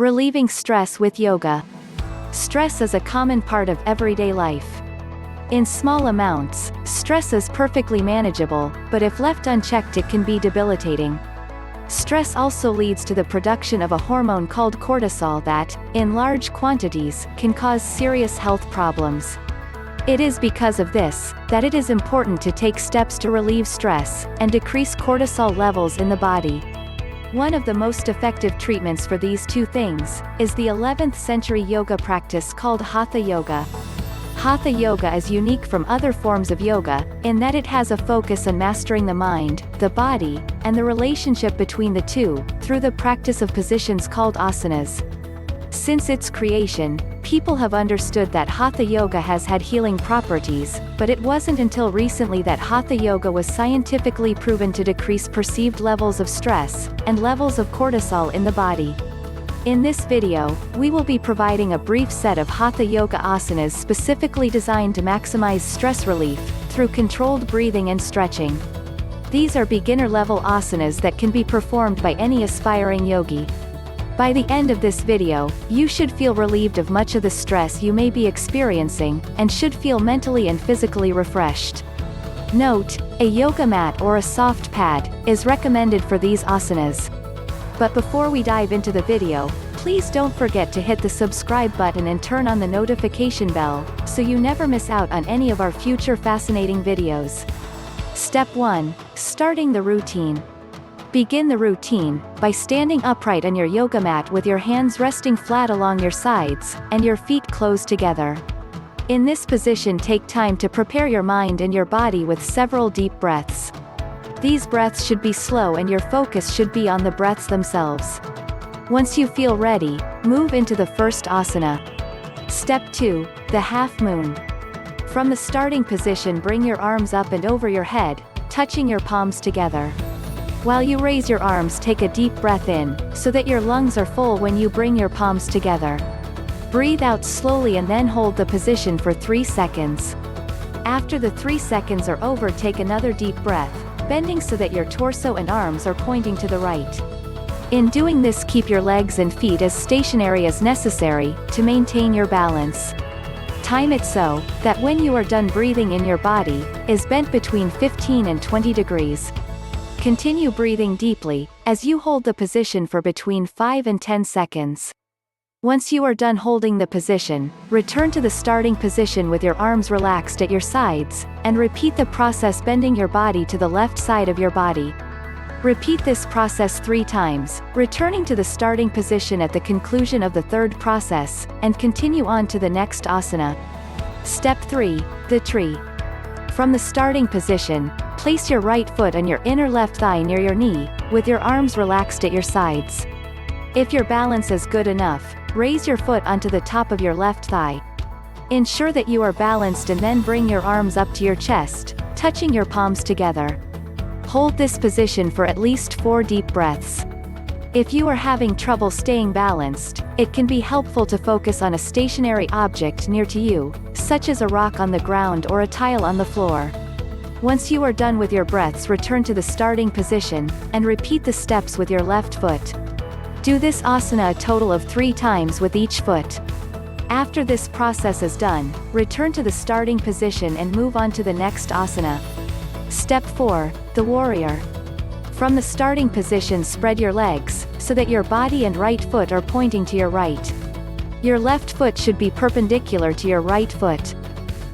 Relieving stress with yoga. Stress is a common part of everyday life. In small amounts, stress is perfectly manageable, but if left unchecked it can be debilitating. Stress also leads to the production of a hormone called cortisol that, in large quantities, can cause serious health problems. It is because of this, that it is important to take steps to relieve stress, and decrease cortisol levels in the body. One of the most effective treatments for these two things, is the 11th century yoga practice called Hatha Yoga. Hatha Yoga is unique from other forms of yoga, in that it has a focus on mastering the mind, the body, and the relationship between the two, through the practice of positions called asanas. Since its creation, people have understood that Hatha Yoga has had healing properties, but it wasn't until recently that Hatha Yoga was scientifically proven to decrease perceived levels of stress, and levels of cortisol in the body. In this video, we will be providing a brief set of Hatha Yoga asanas specifically designed to maximize stress relief, through controlled breathing and stretching. These are beginner-level asanas that can be performed by any aspiring yogi. By the end of this video, you should feel relieved of much of the stress you may be experiencing, and should feel mentally and physically refreshed. Note, a yoga mat or a soft pad is recommended for these asanas. But before we dive into the video, please don't forget to hit the subscribe button and turn on the notification bell, so you never miss out on any of our future fascinating videos. Step 1. Starting the routine. Begin the routine by standing upright on your yoga mat with your hands resting flat along your sides, and your feet close together. In this position, take time to prepare your mind and your body with several deep breaths. These breaths should be slow and your focus should be on the breaths themselves. Once you feel ready, move into the first asana. Step 2. The half moon. From the starting position, bring your arms up and over your head, touching your palms together. While you raise your arms, take a deep breath in, so that your lungs are full when you bring your palms together. Breathe out slowly and then hold the position for 3 seconds. After the 3 seconds are over, take another deep breath, bending so that your torso and arms are pointing to the right. In doing this, keep your legs and feet as stationary as necessary, to maintain your balance. Time it so, that when you are done, breathing in your body is bent between 15 and 20 degrees. Continue breathing deeply, as you hold the position for between 5 and 10 seconds. Once you are done holding the position, return to the starting position with your arms relaxed at your sides, and repeat the process, bending your body to the left side of your body. Repeat this process 3 times, returning to the starting position at the conclusion of the third process, and continue on to the next asana. Step 3. The tree. From the starting position, place your right foot on your inner left thigh near your knee, with your arms relaxed at your sides. If your balance is good enough, raise your foot onto the top of your left thigh. Ensure that you are balanced and then bring your arms up to your chest, touching your palms together. Hold this position for at least 4 deep breaths. If you are having trouble staying balanced, it can be helpful to focus on a stationary object near to you, such as a rock on the ground or a tile on the floor. Once you are done with your breaths, return to the starting position, and repeat the steps with your left foot. Do this asana a total of 3 times with each foot. After this process is done, return to the starting position and move on to the next asana. Step 4. The warrior. From the starting position, spread your legs, so that your body and right foot are pointing to your right. Your left foot should be perpendicular to your right foot.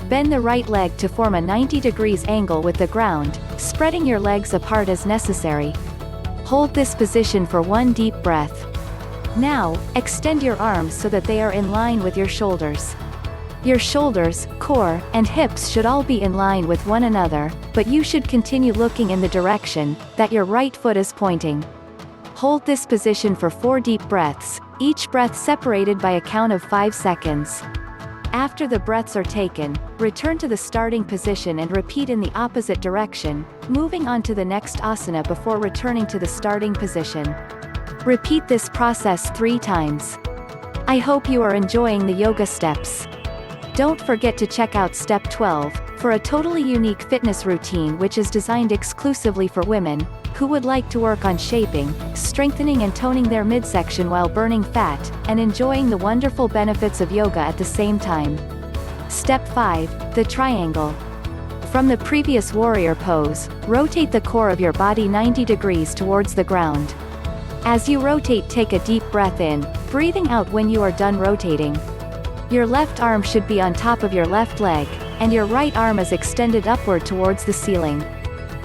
Bend the right leg to form a 90 degrees angle with the ground, spreading your legs apart as necessary. Hold this position for 1 deep breath. Now, extend your arms so that they are in line with your shoulders. Your shoulders, core, and hips should all be in line with one another, but you should continue looking in the direction that your right foot is pointing. Hold this position for 4 deep breaths, each breath separated by a count of 5 seconds. After the breaths are taken, return to the starting position and repeat in the opposite direction, moving on to the next asana before returning to the starting position. Repeat this process 3 times. I hope you are enjoying the yoga steps. Don't forget to check out Step 12, for a totally unique fitness routine which is designed exclusively for women, who would like to work on shaping, strengthening and toning their midsection while burning fat, and enjoying the wonderful benefits of yoga at the same time. Step 5, the triangle. From the previous warrior pose, rotate the core of your body 90 degrees towards the ground. As you rotate, take a deep breath in, breathing out when you are done rotating. Your left arm should be on top of your left leg, and your right arm is extended upward towards the ceiling.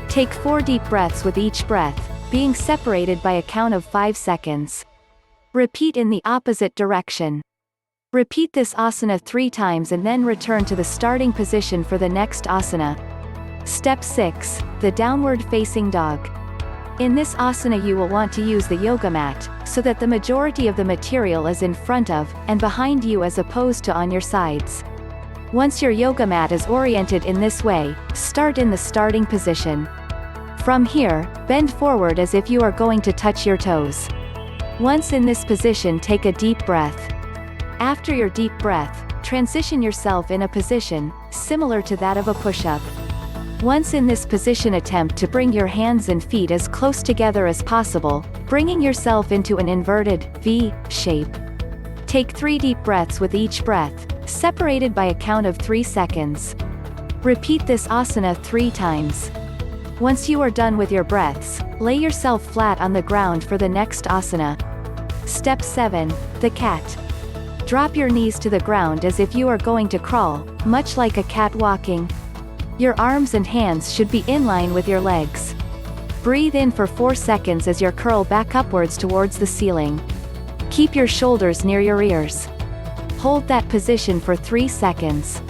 Take 4 deep breaths with each breath, being separated by a count of 5 seconds. Repeat in the opposite direction. Repeat this asana 3 times and then return to the starting position for the next asana. Step 6, the downward facing dog. In this asana you will want to use the yoga mat, so that the majority of the material is in front of, and behind you as opposed to on your sides. Once your yoga mat is oriented in this way, start in the starting position. From here, bend forward as if you are going to touch your toes. Once in this position, take a deep breath. After your deep breath, transition yourself in a position similar to that of a push-up. Once in this position, attempt to bring your hands and feet as close together as possible, bringing yourself into an inverted V shape. Take 3 deep breaths with each breath, separated by a count of 3 seconds. Repeat this asana 3 times. Once you are done with your breaths, lay yourself flat on the ground for the next asana. Step 7, the cat. Drop your knees to the ground as if you are going to crawl, much like a cat walking. Your arms and hands should be in line with your legs. Breathe in for 4 seconds as you curl back upwards towards the ceiling. Keep your shoulders near your ears. Hold that position for 3 seconds.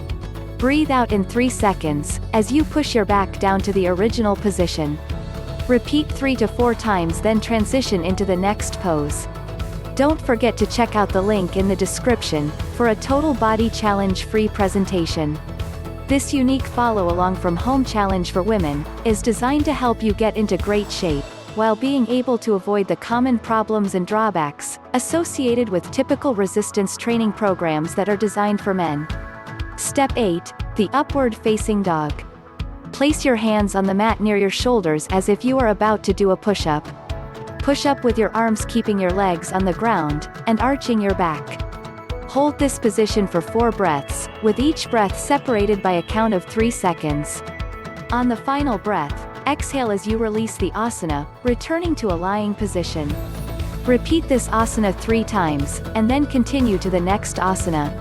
Breathe out in 3 seconds, as you push your back down to the original position. Repeat 3 to 4 times, then transition into the next pose. Don't forget to check out the link in the description, for a total body challenge free presentation. This unique follow-along from home challenge for women, is designed to help you get into great shape, while being able to avoid the common problems and drawbacks, associated with typical resistance training programs that are designed for men. Step 8, the upward facing dog. Place your hands on the mat near your shoulders as if you are about to do a push-up. Push up with your arms keeping your legs on the ground, and arching your back. Hold this position for 4 breaths, with each breath separated by a count of 3 seconds. On the final breath, exhale as you release the asana, returning to a lying position. Repeat this asana 3 times, and then continue to the next asana.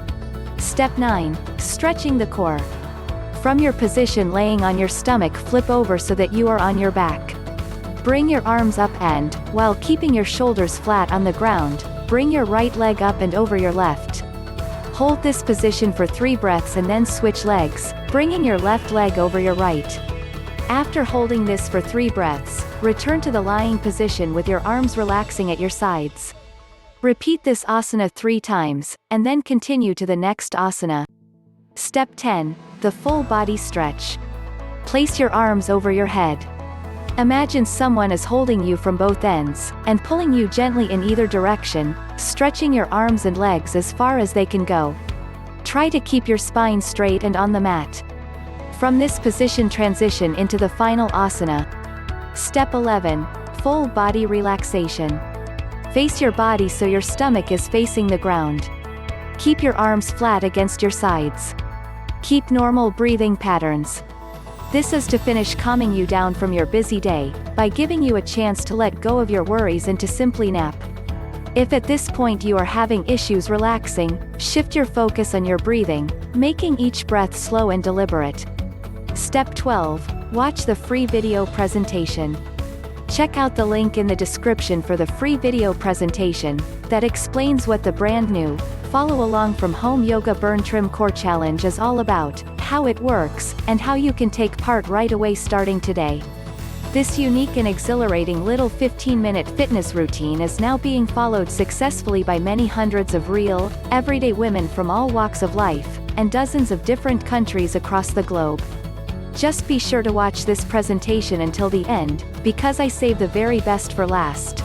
Step 9, stretching the core. From your position laying on your stomach, flip over so that you are on your back. Bring your arms up and, while keeping your shoulders flat on the ground, bring your right leg up and over your left. Hold this position for 3 breaths and then switch legs, bringing your left leg over your right. After holding this for 3 breaths, return to the lying position with your arms relaxing at your sides. Repeat this asana 3 times, and then continue to the next asana. Step 10, the full body stretch. Place your arms over your head. Imagine someone is holding you from both ends, and pulling you gently in either direction, stretching your arms and legs as far as they can go. Try to keep your spine straight and on the mat. From this position, transition into the final asana. Step 11, full body relaxation. Face your body so your stomach is facing the ground. Keep your arms flat against your sides. Keep normal breathing patterns. This is to finish calming you down from your busy day, by giving you a chance to let go of your worries and to simply nap. If at this point you are having issues relaxing, shift your focus on your breathing, making each breath slow and deliberate. Step 12, watch the free video presentation. Check out the link in the description for the free video presentation, that explains what the brand new, follow along from home yoga burn trim core challenge is all about, how it works, and how you can take part right away starting today. This unique and exhilarating little 15-minute fitness routine is now being followed successfully by many hundreds of real, everyday women from all walks of life, and dozens of different countries across the globe. Just be sure to watch this presentation until the end, because I save the very best for last.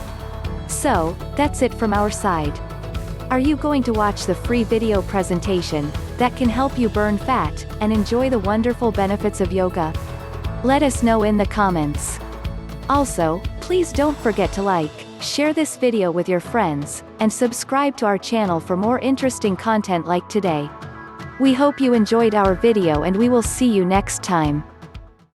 So, that's it from our side. Are you going to watch the free video presentation, that can help you burn fat, and enjoy the wonderful benefits of yoga? Let us know in the comments. Also, please don't forget to like, share this video with your friends, and subscribe to our channel for more interesting content like today. We hope you enjoyed our video and we will see you next time.